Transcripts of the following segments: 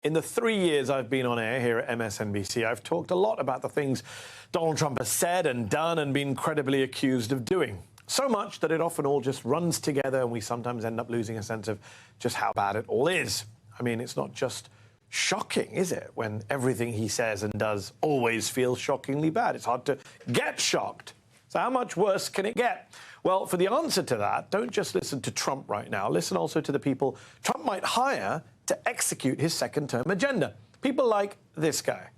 In the 3 years I've been on air here at MSNBC, I've talked a lot about the things Donald Trump has said and done and been credibly accused of doing. So much that it often all just runs together and we sometimes end up losing a sense of just how bad it all is. I mean, it's not just shocking, is it, when everything he says and does always feels shockingly bad? It's hard to get shocked. So how much worse can it get? Well, for the answer to that, don't just listen to Trump right now. Listen also to the people Trump might hire to execute his second-term agenda. People like this guy.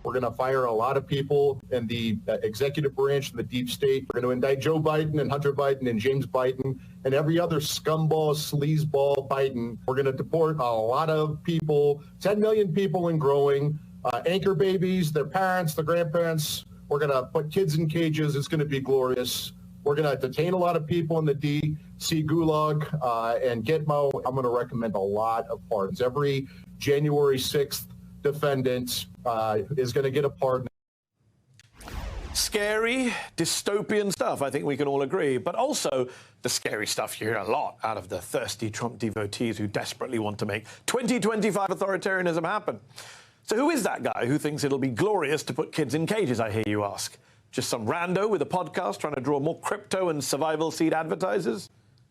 We're going to fire a lot of people in the executive branch and the deep state. We're going to indict Joe Biden and Hunter Biden and James Biden and every other scumball, sleazeball Biden. We're going to deport a lot of people, 10 million people and growing, anchor babies, their parents, their grandparents. We're going to put kids in cages. It's going to be glorious. We're going to detain a lot of people in the D.C. Gulag and Gitmo. I'm going to recommend a lot of pardons. Every January 6th defendant is going to get a pardon. Scary, dystopian stuff, I think we can all agree, but also the scary stuff you hear a lot out of the thirsty Trump devotees who desperately want to make 2025 authoritarianism happen. So who is that guy who thinks it'll be glorious to put kids in cages, I hear you ask? Just some rando with a podcast trying to draw more crypto and survival seed advertisers?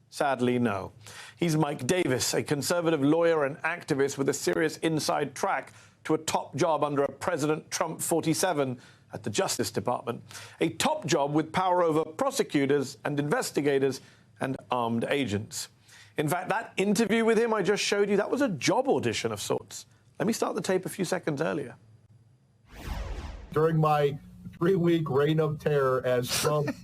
Sadly, no. He's Mike Davis, a conservative lawyer and activist with a serious inside track to a top job under a President Trump 47 at the Justice Department. A top job with power over prosecutors and investigators and armed agents. In fact, that interview with him I just showed you, that was a job audition of sorts. Let me start the tape a few seconds earlier. During my 3-week reign of terror as Trump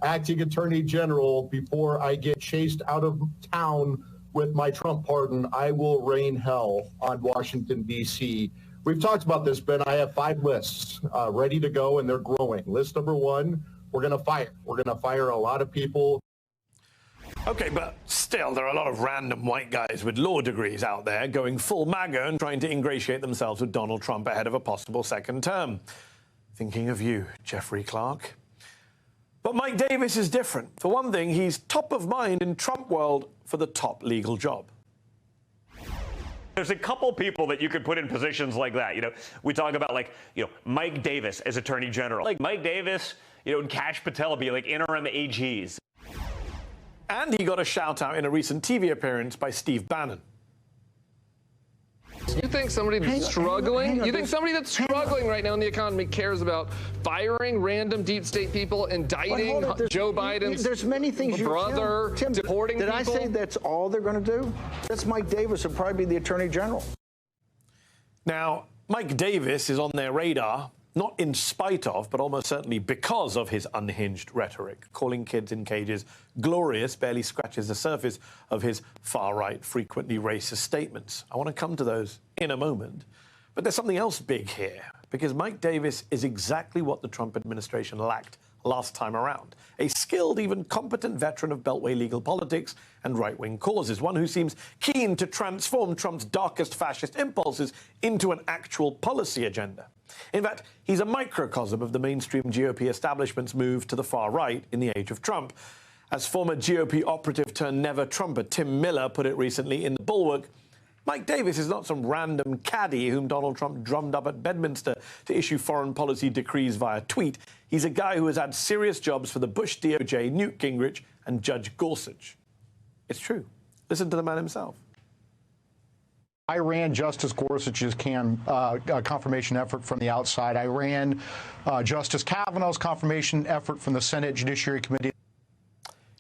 acting attorney general, before I get chased out of town with my Trump pardon, I will rain hell on Washington, D.C. We've talked about this, Ben. I have 5 lists ready to go, and they're growing. List number 1, we're going to fire. We're going to fire a lot of people. Okay, but still, there are a lot of random white guys with law degrees out there going full MAGA and trying to ingratiate themselves with Donald Trump ahead of a possible second term. Thinking of you, Jeffrey Clark. But Mike Davis is different. For one thing, he's top of mind in Trump world for the top legal job. There's a couple people that you could put in positions like that. You know, we talk about Mike Davis as Attorney General. Like Mike Davis, and Kash Patel be like interim AGs. And he got a shout out in a recent TV appearance by Steve Bannon. You think somebody that's struggling? You think somebody that's struggling right now in the economy cares about firing random deep state people, indicting Joe Biden's there's many things brother, Tim, deporting did people? I say that's all they're going to do? That's Mike Davis will probably be the Attorney General. Now, Mike Davis is on their radar, not in spite of, but almost certainly because of his unhinged rhetoric. Calling kids in cages glorious barely scratches the surface of his far-right, frequently racist statements. I want to come to those in a moment. But there's something else big here, because Mike Davis is exactly what the Trump administration lacked last time around. A skilled, even competent veteran of Beltway legal politics and right-wing causes, one who seems keen to transform Trump's darkest fascist impulses into an actual policy agenda. In fact, he's a microcosm of the mainstream GOP establishment's move to the far right in the age of Trump. As former GOP operative turned never-Trumper Tim Miller put it recently in The Bulwark, Mike Davis is not some random caddy whom Donald Trump drummed up at Bedminster to issue foreign policy decrees via tweet. He's a guy who has had serious jobs for the Bush DOJ, Newt Gingrich, and Judge Gorsuch. It's true. Listen to the man himself. I ran Justice Gorsuch's confirmation effort from the outside. I ran Justice Kavanaugh's confirmation effort from the Senate Judiciary Committee.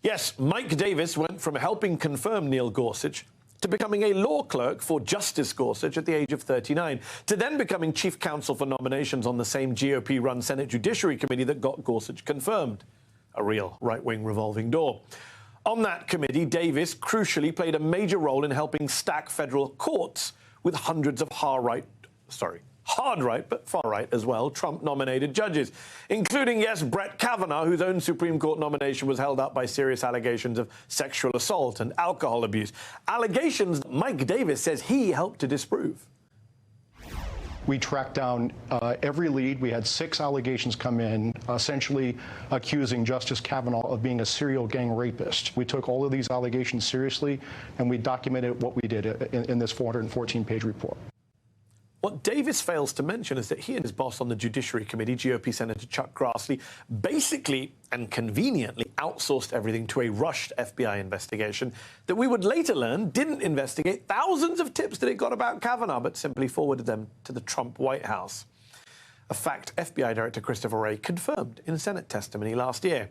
Yes, Mike Davis went from helping confirm Neil Gorsuch to becoming a law clerk for Justice Gorsuch at the age of 39, to then becoming chief counsel for nominations on the same GOP-run Senate Judiciary Committee that got Gorsuch confirmed. A real right-wing revolving door. On that committee, Davis crucially played a major role in helping stack federal courts with hundreds of hard right, but far right as well, Trump-nominated judges, including, yes, Brett Kavanaugh, whose own Supreme Court nomination was held up by serious allegations of sexual assault and alcohol abuse. Allegations that Mike Davis says he helped to disprove. We tracked down every lead. We had 6 allegations come in, essentially accusing Justice Kavanaugh of being a serial gang rapist. We took all of these allegations seriously, and we documented what we did in this 414-page report. What Davis fails to mention is that he and his boss on the Judiciary Committee, GOP Senator Chuck Grassley, basically and conveniently outsourced everything to a rushed FBI investigation that we would later learn didn't investigate thousands of tips that it got about Kavanaugh, but simply forwarded them to the Trump White House. A fact FBI Director Christopher Wray confirmed in Senate testimony last year.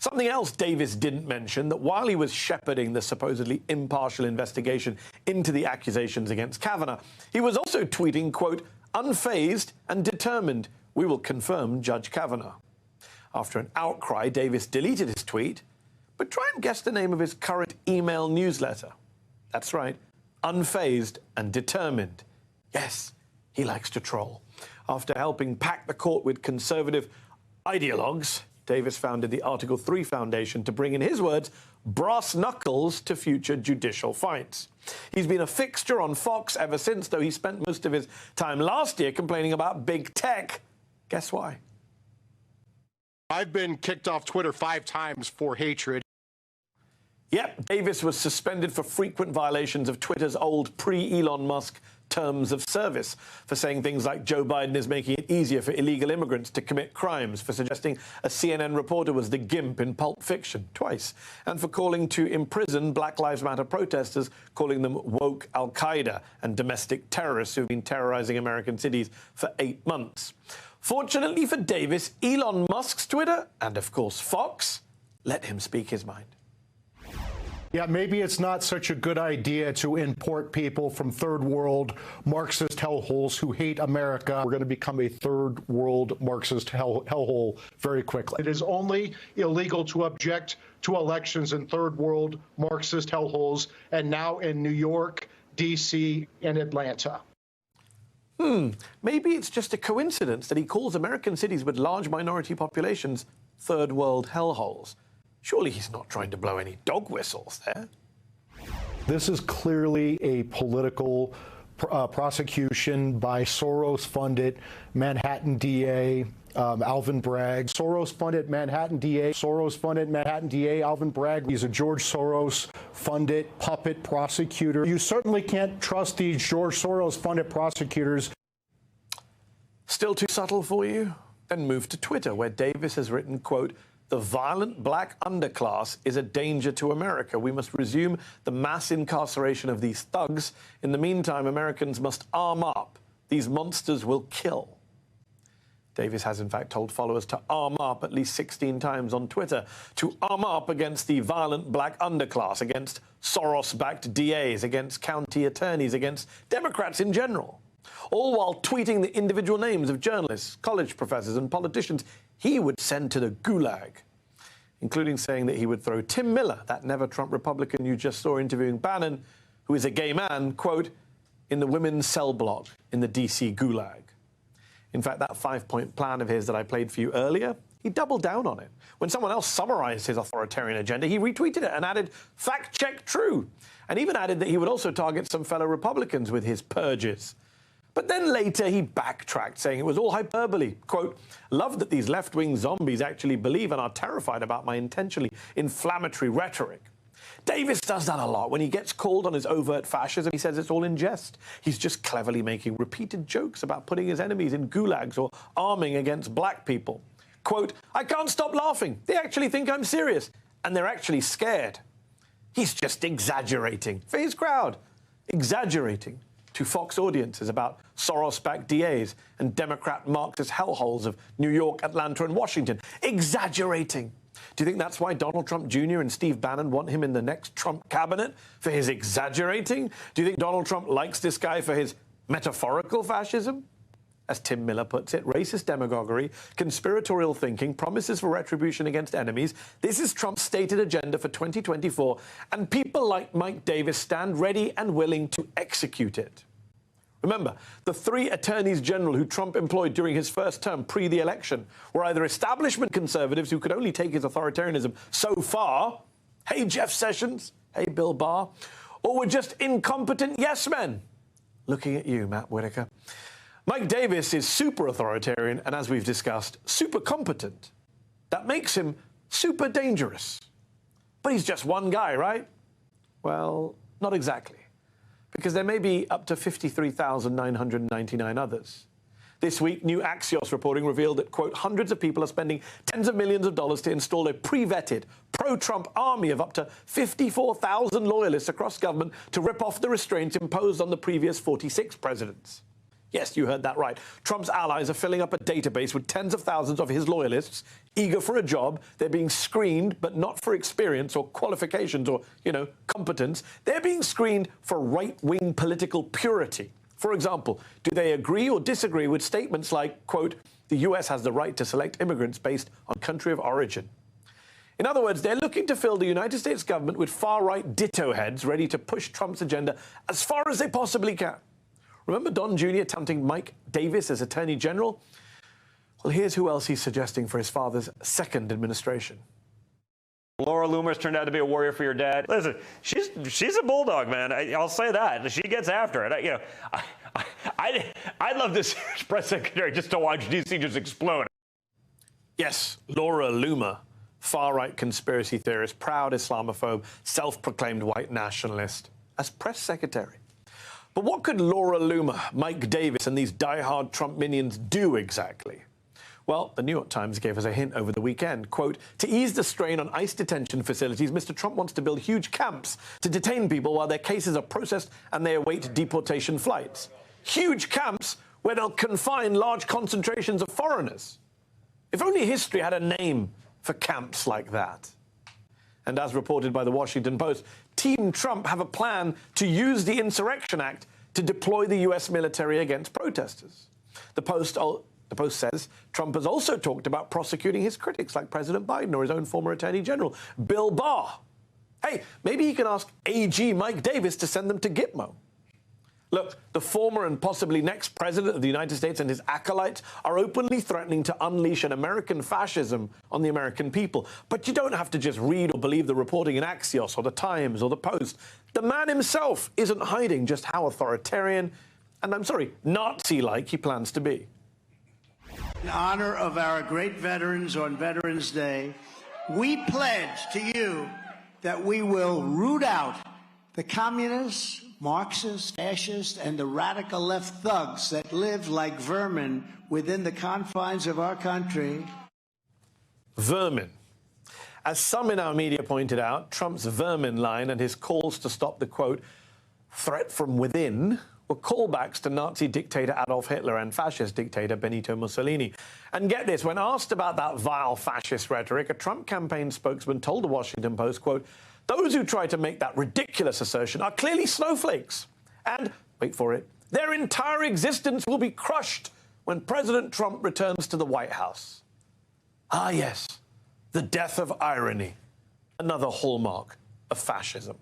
Something else Davis didn't mention, that while he was shepherding the supposedly impartial investigation into the accusations against Kavanaugh, he was also tweeting, quote, "unfazed and determined, we will confirm Judge Kavanaugh." After an outcry, Davis deleted his tweet, but try and guess the name of his current email newsletter. That's right, Unfazed and Determined. Yes, he likes to troll. After helping pack the court with conservative ideologues, Davis founded the Article 3 Foundation to bring, in his words, brass knuckles to future judicial fights. He's been a fixture on Fox ever since, though he spent most of his time last year complaining about big tech. Guess why? I've been kicked off Twitter 5 times for hatred. Yep, Davis was suspended for frequent violations of Twitter's old pre-Elon Musk terms of service, for saying things like Joe Biden is making it easier for illegal immigrants to commit crimes, for suggesting a CNN reporter was the gimp in Pulp Fiction twice, and for calling to imprison Black Lives Matter protesters, calling them woke al-Qaeda and domestic terrorists who've been terrorizing American cities for 8 months. Fortunately for Davis, Elon Musk's Twitter, and of course Fox, let him speak his mind. Yeah, maybe it's not such a good idea to import people from third world Marxist hellholes who hate America. We're going to become a third world Marxist hellhole very quickly. It is only illegal to object to elections in third world Marxist hellholes, and now in New York, D.C., and Atlanta. Maybe it's just a coincidence that he calls American cities with large minority populations third world hellholes. Surely he's not trying to blow any dog whistles there. This is clearly a political prosecution by Soros-funded Manhattan DA Alvin Bragg. Soros-funded Manhattan DA. Soros-funded Manhattan DA Alvin Bragg. He's a George Soros-funded puppet prosecutor. You certainly can't trust these George Soros-funded prosecutors. Still too subtle for you? Then move to Twitter, where Davis has written, quote, "The violent black underclass is a danger to America. We must resume the mass incarceration of these thugs. In the meantime, Americans must arm up. These monsters will kill." Davis has, in fact, told followers to arm up at least 16 times on Twitter, to arm up against the violent black underclass, against Soros-backed DAs, against county attorneys, against Democrats in general, all while tweeting the individual names of journalists, college professors and politicians he would send to the gulag, including saying that he would throw Tim Miller, that never-Trump Republican you just saw interviewing Bannon, who is a gay man, quote, "in the women's cell block in the D.C. gulag." In fact, that 5-point plan of his that I played for you earlier, he doubled down on it. When someone else summarized his authoritarian agenda, he retweeted it and added, "fact check true," and even added that he would also target some fellow Republicans with his purges. But then later he backtracked, saying it was all hyperbole. Quote, "love that these left-wing zombies actually believe and are terrified about my intentionally inflammatory rhetoric." Davis does that a lot. When he gets called on his overt fascism, he says it's all in jest. He's just cleverly making repeated jokes about putting his enemies in gulags or arming against black people. Quote, "I can't stop laughing. They actually think I'm serious, and they're actually scared." He's just exaggerating for his crowd, exaggerating to Fox audiences about Soros-backed DAs and Democrat Marxist hellholes of New York, Atlanta, and Washington. Exaggerating. Do you think that's why Donald Trump Jr. and Steve Bannon want him in the next Trump cabinet? For his exaggerating? Do you think Donald Trump likes this guy for his metaphorical fascism? As Tim Miller puts it, racist demagoguery, conspiratorial thinking, promises for retribution against enemies. This is Trump's stated agenda for 2024, and people like Mike Davis stand ready and willing to execute it. Remember, the 3 attorneys general who Trump employed during his first term pre the election were either establishment conservatives who could only take his authoritarianism so far, hey Jeff Sessions, hey Bill Barr, or were just incompetent yes men. Looking at you, Matt Whitaker. Mike Davis is super authoritarian and, as we've discussed, super competent. That makes him super dangerous. But he's just one guy, right? Well, not exactly, because there may be up to 53,999 others. This week, new Axios reporting revealed that, quote, hundreds of people are spending tens of millions of dollars to install a pre-vetted, pro-Trump army of up to 54,000 loyalists across government to rip off the restraints imposed on the previous 46 presidents. Yes, you heard that right. Trump's allies are filling up a database with tens of thousands of his loyalists, eager for a job. They're being screened, but not for experience or qualifications or, competence. They're being screened for right-wing political purity. For example, do they agree or disagree with statements like, quote, the U.S. has the right to select immigrants based on country of origin? In other words, they're looking to fill the United States government with far-right ditto heads ready to push Trump's agenda as far as they possibly can. Remember Don Jr. tempting Mike Davis as Attorney General? Well, here's who else he's suggesting for his father's second administration. Laura Loomer's turned out to be a warrior for your dad. Listen, she's a bulldog, man. I'll say that. She gets after it. I'd love to see her press secretary just to watch D.C. just explode. Yes, Laura Loomer, far-right conspiracy theorist, proud Islamophobe, self-proclaimed white nationalist, as press secretary. But what could Laura Loomer, Mike Davis, and these die-hard Trump minions do exactly? Well, the New York Times gave us a hint over the weekend. Quote, to ease the strain on ICE detention facilities, Mr. Trump wants to build huge camps to detain people while their cases are processed and they await deportation flights. Huge camps where they'll confine large concentrations of foreigners. If only history had a name for camps like that. And as reported by the Washington Post, Team Trump have a plan to use the Insurrection Act to deploy the U.S. military against protesters. The Post says Trump has also talked about prosecuting his critics like President Biden or his own former Attorney General, Bill Barr. Hey, maybe he can ask AG Mike Davis to send them to Gitmo. Look, the former and possibly next president of the United States and his acolytes are openly threatening to unleash an American fascism on the American people. But you don't have to just read or believe the reporting in Axios or the Times or the Post. The man himself isn't hiding just how authoritarian and, Nazi-like he plans to be. In honor of our great veterans on Veterans Day, we pledge to you that we will root out the communists, Marxists, fascists, and the radical left thugs that live like vermin within the confines of our country. Vermin. As some in our media pointed out, Trump's vermin line and his calls to stop the, quote, threat from within were callbacks to Nazi dictator Adolf Hitler and fascist dictator Benito Mussolini. And get this, when asked about that vile fascist rhetoric, a Trump campaign spokesman told the Washington Post, quote, those who try to make that ridiculous assertion are clearly snowflakes. And, wait for it, their entire existence will be crushed when President Trump returns to the White House. Ah, yes, the death of irony, another hallmark of fascism.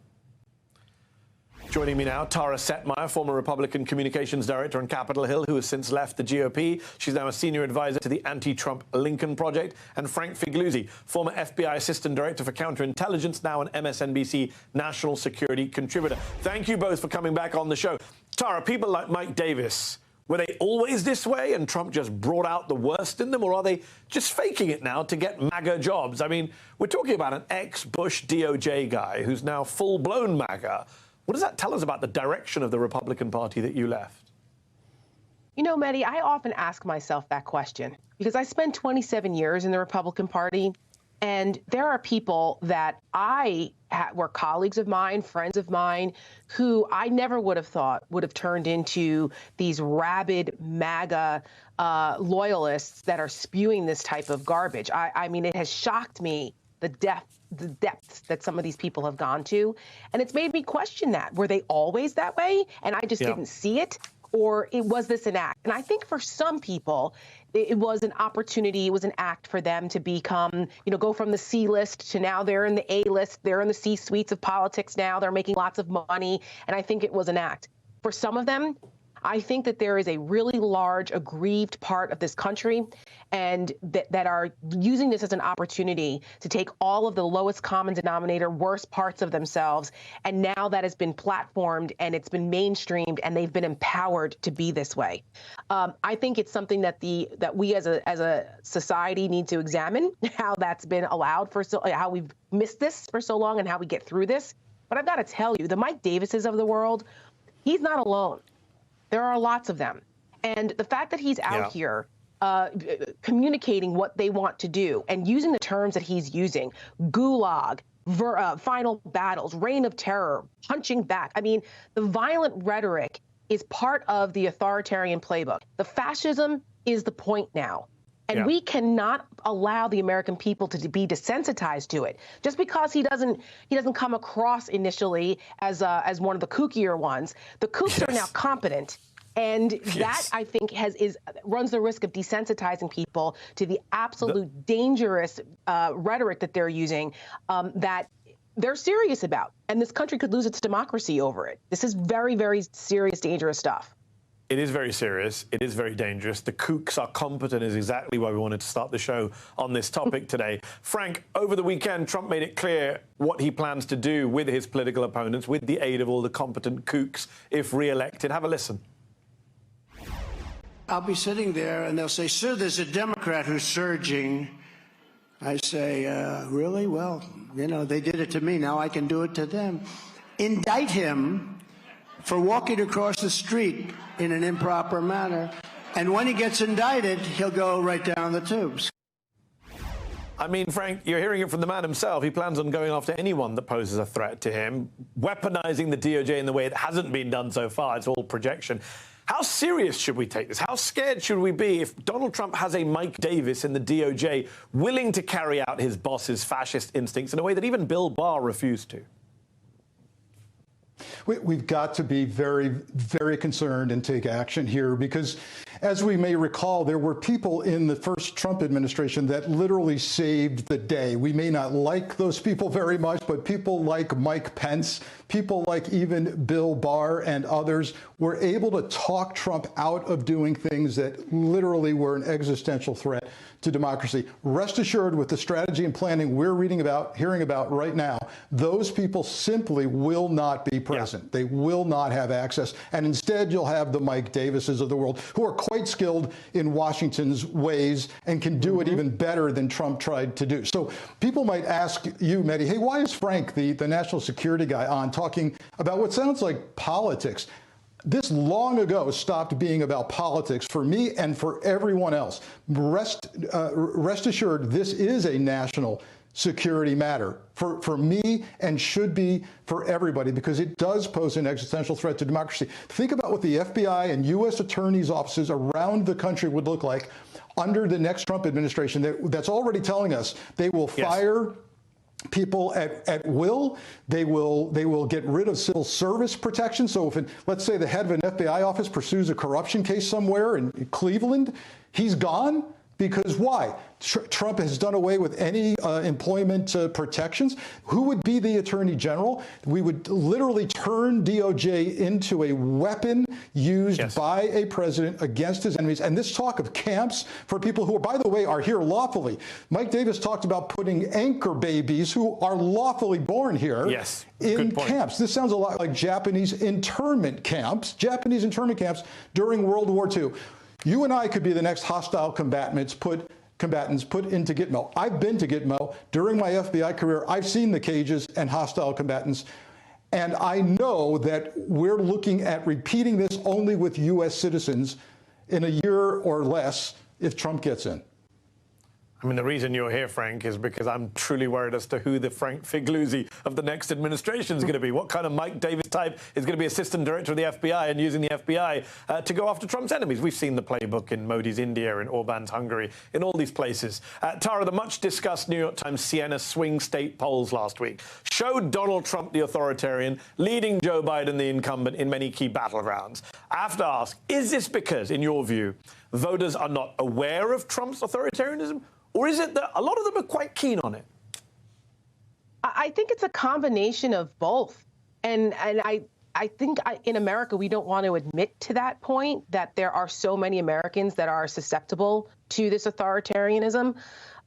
Joining me now, Tara Setmeyer, former Republican communications director on Capitol Hill, who has since left the GOP. She's now a senior advisor to the anti-Trump Lincoln Project. And Frank Figliuzzi, former FBI assistant director for counterintelligence, now an MSNBC national security contributor. Thank you both for coming back on the show. Tara, people like Mike Davis, were they always this way and Trump just brought out the worst in them, or are they just faking it now to get MAGA jobs? I mean, we're talking about an ex-Bush DOJ guy who's now full-blown MAGA. What does that tell us about the direction of the Republican Party that you left? You know, Mehdi, I often ask myself that question because I spent 27 years in the Republican Party, and there are people that were colleagues of mine, friends of mine, who I never would have thought would have turned into these rabid MAGA loyalists that are spewing this type of garbage. I mean, it has shocked me the depths that some of these people have gone to. And it's made me question that. Were they always that way? And I just didn't see it? Or was this an act? And I think for some people, it was an opportunity. It was an act for them to become, go from the C list to now they're in the A list. They're in the C suites of politics now. They're making lots of money. And I think it was an act. For some of them, I think that there is a really large aggrieved part of this country and that are using this as an opportunity to take all of the lowest common denominator, worst parts of themselves. And now that has been platformed and it's been mainstreamed and they've been empowered to be this way. I think it's something that we as a society need to examine, how that's been allowed how we've missed this for so long and how we get through this. But I've got to tell you, the Mike Davises of the world, he's not alone. There are lots of them. And the fact that he's out here communicating what they want to do and using the terms that he's using, gulag, final battles, reign of terror, punching back. I mean, the violent rhetoric is part of the authoritarian playbook. The fascism is the point now. And we cannot allow the American people to be desensitized to it. Just because he doesn't come across initially as one of the kookier ones, the kooks are now competent. And that, I think, runs the risk of desensitizing people to the absolute dangerous rhetoric that they're using that they're serious about. And this country could lose its democracy over it. This is very, very serious, dangerous stuff. It is very serious. It is very dangerous. The kooks are competent is exactly why we wanted to start the show on this topic today. Frank, over the weekend, Trump made it clear what he plans to do with his political opponents, with the aid of all the competent kooks, if re-elected. Have a listen. I'll be sitting there and they'll say, sir, there's a Democrat who's surging. I say, really? Well, they did it to me. Now I can do it to them. Indict him for walking across the street in an improper manner. And when he gets indicted, he'll go right down the tubes. I mean, Frank, you're hearing it from the man himself. He plans on going after anyone that poses a threat to him, weaponizing the DOJ in the way it hasn't been done so far. It's all projection. How serious should we take this? How scared should we be if Donald Trump has a Mike Davis in the DOJ willing to carry out his boss's fascist instincts in a way that even Bill Barr refused to? We've got to be very, very concerned and take action here because, as we may recall, there were people in the first Trump administration that literally saved the day. We may not like those people very much, but people like Mike Pence, people like even Bill Barr and others were able to talk Trump out of doing things that literally were an existential threat to democracy. Rest assured, with the strategy and planning we're hearing about right now, those people simply will not be present. They will not have access. And instead, you'll have the Mike Davises of the world who are quite skilled in Washington's ways and can do it even better than Trump tried to do. So people might ask you, Mehdi, hey, why is Frank, the national security guy, on talking about what sounds like politics? This long ago stopped being about politics for me and for everyone else. Rest assured, this is a national security matter for me and should be for everybody because it does pose an existential threat to democracy. Think about what the FBI and U.S. attorneys' offices around the country would look like under the next Trump administration that's already telling us they will fire people at will. They will get rid of civil service protection. So if, let's say, the head of an FBI office pursues a corruption case somewhere in Cleveland, he's gone. Because why? Trump has done away with any employment protections. Who would be the attorney general? We would literally turn DOJ into a weapon used by a president against his enemies. And this talk of camps for people who, by the way, are here lawfully. Mike Davis talked about putting anchor babies who are lawfully born here in camps. This sounds a lot like Japanese internment camps during World War II. You and I could be the next hostile combatants put into Gitmo. I've been to Gitmo during my FBI career. I've seen the cages and hostile combatants. And I know that we're looking at repeating this only with U.S. citizens in a year or less if Trump gets in. I mean, the reason you're here, Frank, is because I'm truly worried as to who the Frank Figliuzzi of the next administration is going to be. What kind of Mike Davis type is going to be assistant director of the FBI and using the FBI to go after Trump's enemies? We've seen the playbook in Modi's India, in Orban's Hungary, in all these places. Tara, the much-discussed New York Times Siena swing state polls last week showed Donald Trump, the authoritarian, leading Joe Biden, the incumbent, in many key battlegrounds. I have to ask, is this because, in your view, voters are not aware of Trump's authoritarianism? Or is it that a lot of them are quite keen on it? I think it's a combination of both. And I think in America, we don't want to admit to that point, that there are so many Americans that are susceptible to this authoritarianism.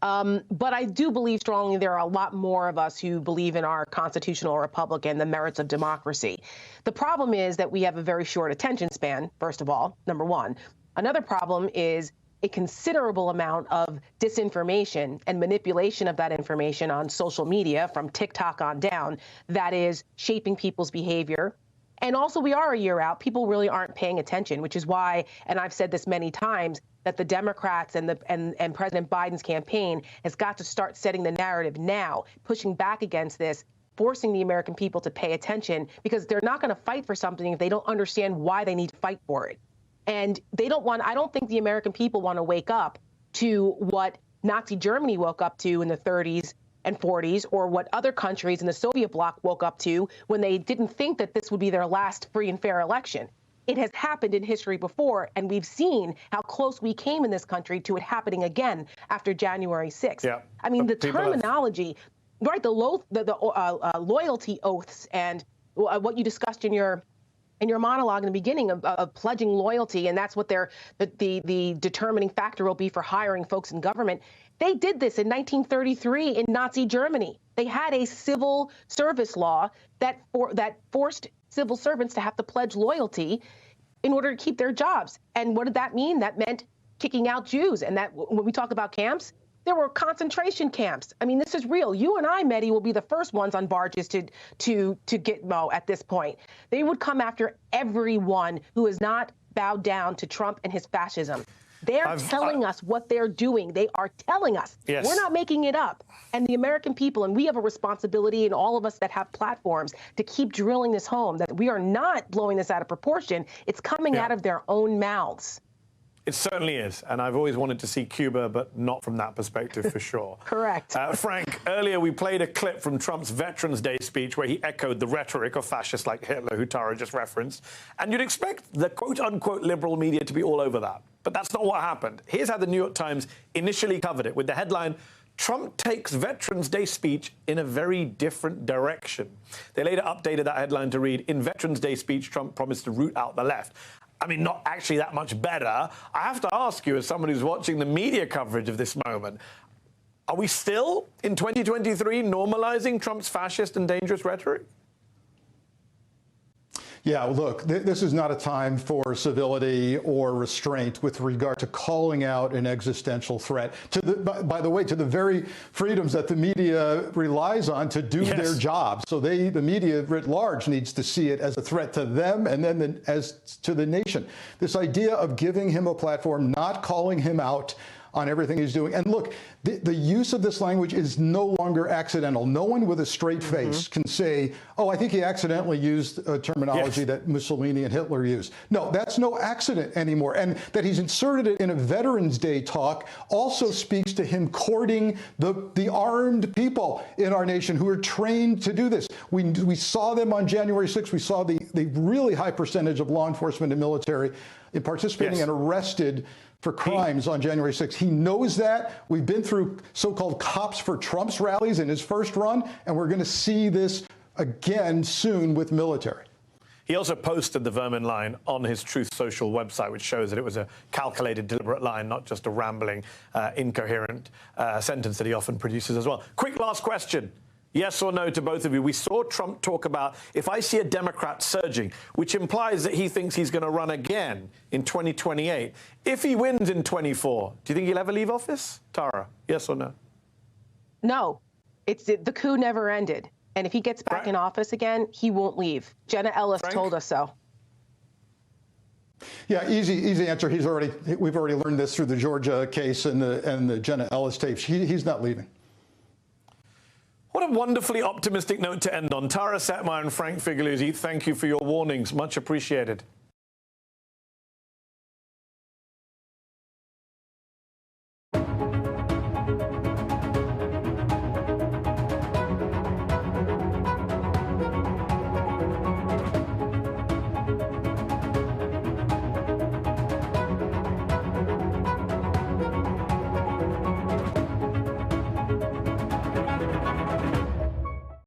But I do believe strongly there are a lot more of us who believe in our constitutional republic and the merits of democracy. The problem is that we have a very short attention span, first of all, number one. Another problem is a considerable amount of disinformation and manipulation of that information on social media from TikTok on down that is shaping people's behavior. And also, we are a year out. People really aren't paying attention, which is why, and I've said this many times, that the Democrats and President Biden's campaign has got to start setting the narrative now, pushing back against this, forcing the American people to pay attention, because they're not going to fight for something if they don't understand why they need to fight for it. And they don't want, I don't think the American people want to wake up to what Nazi Germany woke up to in the 30s and 40s, or what other countries in the Soviet bloc woke up to when they didn't think that this would be their last free and fair election. It has happened in history before, and we've seen how close we came in this country to it happening again after January 6th. Yeah. I mean, the terminology, right, the loyalty oaths and what you discussed in your monologue in the beginning of pledging loyalty, and that's what the determining factor will be for hiring folks in government. They did this in 1933 in Nazi Germany. They had a civil service law that forced civil servants to have to pledge loyalty in order to keep their jobs. And what did that mean? That meant kicking out Jews. And that, when we talk about camps, there were concentration camps. I mean, this is real. You and I, Mehdi, will be the first ones on barges to get Mo at this point. They would come after everyone who has not bowed down to Trump and his fascism. They're telling us what they're doing. They are telling us. Yes. We're not making it up. And the American people, and we have a responsibility, and all of us that have platforms, to keep drilling this home, that we are not blowing this out of proportion. It's coming out of their own mouths. It certainly is. And I've always wanted to see Cuba, but not from that perspective, for sure. Correct. Frank, earlier we played a clip from Trump's Veterans Day speech where he echoed the rhetoric of fascists like Hitler, who Tara just referenced. And you'd expect the quote-unquote liberal media to be all over that. But that's not what happened. Here's how the New York Times initially covered it, with the headline, "Trump takes Veterans Day speech in a very different direction." They later updated that headline to read, "In Veterans Day speech, Trump promised to root out the left." I mean, not actually that much better. I have to ask you, as someone who's watching the media coverage of this moment, are we still, in 2023, normalizing Trump's fascist and dangerous rhetoric? Yeah, look, this is not a time for civility or restraint with regard to calling out an existential threat to by the way, to the very freedoms that the media relies on to do their job. So the media writ large needs to see it as a threat to them, and then as to the nation. This idea of giving him a platform, not calling him out on everything he's doing. And look, the use of this language is no longer accidental. No one with a straight face can say, oh, I think he accidentally used a terminology that Mussolini and Hitler used. No, that's no accident anymore. And that he's inserted it in a Veterans Day talk also speaks to him courting the armed people in our nation who are trained to do this. We saw them on January 6th. We saw the really high percentage of law enforcement and military in participating and arrested for crimes on January 6th. He knows that. We've been through so-called Cops for Trump's rallies in his first run, and we're going to see this again soon with military. He also posted the vermin line on his Truth Social website, which shows that it was a calculated, deliberate line, not just a rambling, incoherent sentence that he often produces as well. Quick last question. Yes or no to both of you. We saw Trump talk about, if I see a Democrat surging, which implies that he thinks he's going to run again in 2028. If he wins in 24, do you think he'll ever leave office? Tara, yes or no? No. The coup never ended. And if he gets back in office again, he won't leave. Jenna Ellis told us so. Yeah, easy answer. We've already learned this through the Georgia case and the Jenna Ellis tapes. He's not leaving. What a wonderfully optimistic note to end on. Tara Setmeyer and Frank Figliuzzi, thank you for your warnings. Much appreciated.